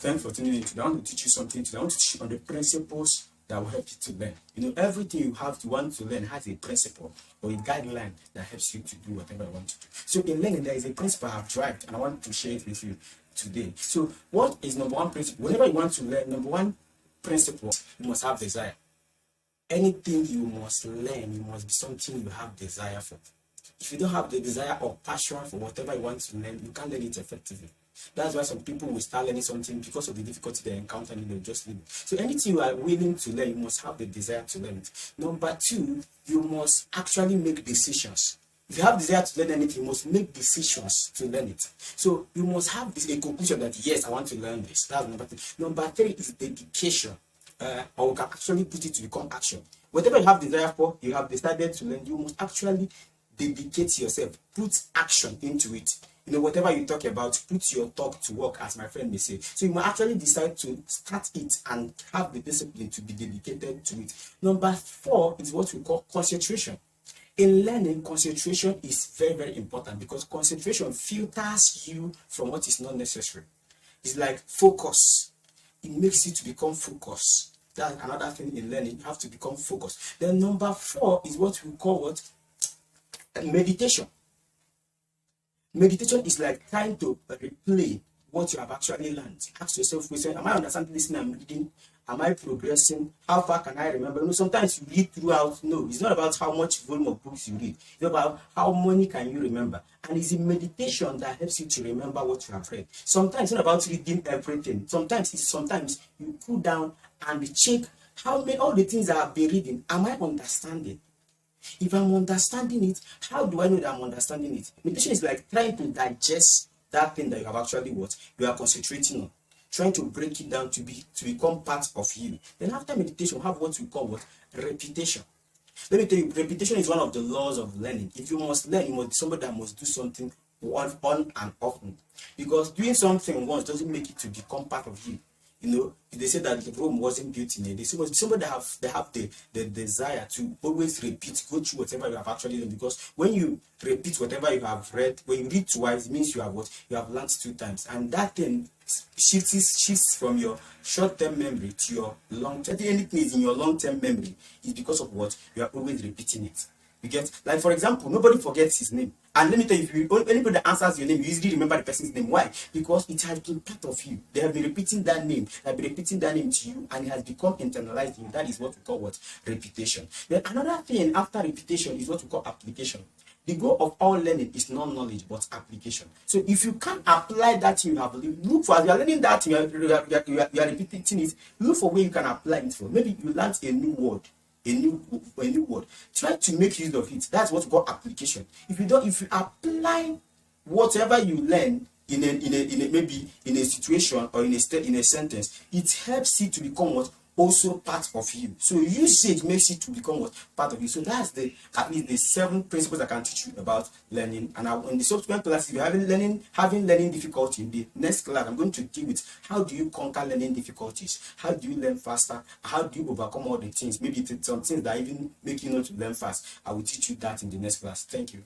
Thanks for tuning in today. I want to teach you something today. I want to teach you on the principles that will help you to learn. You know, everything you want to learn has a principle or a guideline that helps you to do whatever you want to do. So in learning, there is a principle I've derived, and I want to share it with you today. So what is number one principle? Whenever you want to learn, number one principle, you must have desire. Anything you must learn, you must be something you have desire for. If you don't have the desire or passion for whatever you want to learn, you can't learn it effectively. That's why some people will start learning something because of the difficulty they encounter and they'll just leave it. So anything you are willing to learn, you must have the desire to learn it. Number two, you must actually make decisions. If you have desire to learn anything, you must make decisions to learn it. So you must have a conclusion that yes, I want to learn this. That's number three. Number three is dedication. Or we can actually put it to become action. Whatever you have desire for, you have decided to learn, you must actually dedicate yourself, put action into it. You know, whatever you talk about, put your talk to work, as my friend may say. So you must actually decide to start it and have the discipline to be dedicated to it. Number four is what we call concentration. In learning, concentration is very, very important because concentration filters you from what is not necessary. It's like focus. It makes you to become focused. That's another thing in learning. You have to become focused. Then number four is what we call what? Meditation. Meditation is like trying to replay what you have actually learned. Ask yourself question: am I understanding this thing I'm reading? Am I progressing? How far can I remember? You know, sometimes you read throughout. No, it's not about how much volume of books you read. It's about how many can you remember. And it's in meditation that helps you to remember what you have read. Sometimes it's not about reading everything. Sometimes you pull down and check how many all the things that I've been reading. Am I understanding? If I'm understanding it, how do I know that I'm understanding it? Meditation is like trying to digest that thing that you have actually what you are concentrating on, trying to break it down to become part of you. Then after meditation, we have what we call what? Repetition. Let me tell you, repetition is one of the laws of learning. If you must learn, you must be somebody that must do something on and often. Because doing something once doesn't make it to become part of you. You know, they say that Rome wasn't built in a day. So somebody that have the desire to always repeat, go through whatever you have actually learned. Because when you repeat whatever you have read, when you read twice, it means you have learned 2 times, and that thing shifts from your short-term memory to your long-term. Anything is in your long-term memory is because of what you are always repeating it. You get, like for example, nobody forgets his name. And let me tell you, if anybody that answers your name, you easily remember the person's name. Why? Because it has been part of you. They have been repeating that name. They have been repeating that name to you, and it has become internalized in you. That is what we call what? Repetition. Then another thing after repetition is what we call application. The goal of all learning is not knowledge, but application. So if you can't apply that thing you have learned, look for, as you are learning that thing, you are repeating it, look for where you can apply it for. Maybe you learned a new word. A new word. Try to make use of it. That's what we call application. If you apply whatever you learn in a maybe in a situation or in a sentence, it helps it to become what? Also part of you. So usage makes it to become what? Part of you. So that's at least the 7 principles I can teach you about learning. And in the subsequent classes, if you're having learning difficulty, in the next class, I'm going to deal with how do you conquer learning difficulties? How do you learn faster? How do you overcome all the things? Maybe it's some things that even make you not to learn fast. I will teach you that in the next class. Thank you.